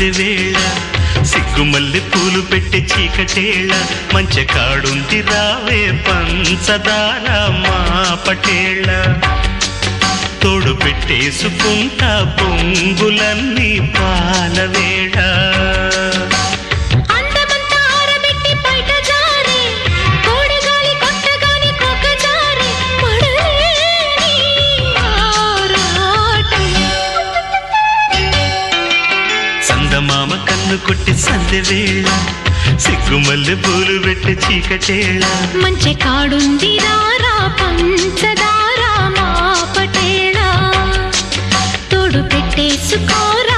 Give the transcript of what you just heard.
సంధ్యవేళ సిగ్గుమల్లి పూలు పెట్టే చీకటేళ మంచె కాడుంది రావే పంచదార మా పటేళ తోడు పెట్టేసుకుంటా పొంగులన్నీ పాలవేళ మామ కన్ను కొట్టి సంధ్యవేళ సిగ్గుమల్లి పూలు పెట్టి చీకటేళ మంచి కాడుంది రారా పంచదార మా పటేళ తోడు పెట్టేసుకోరా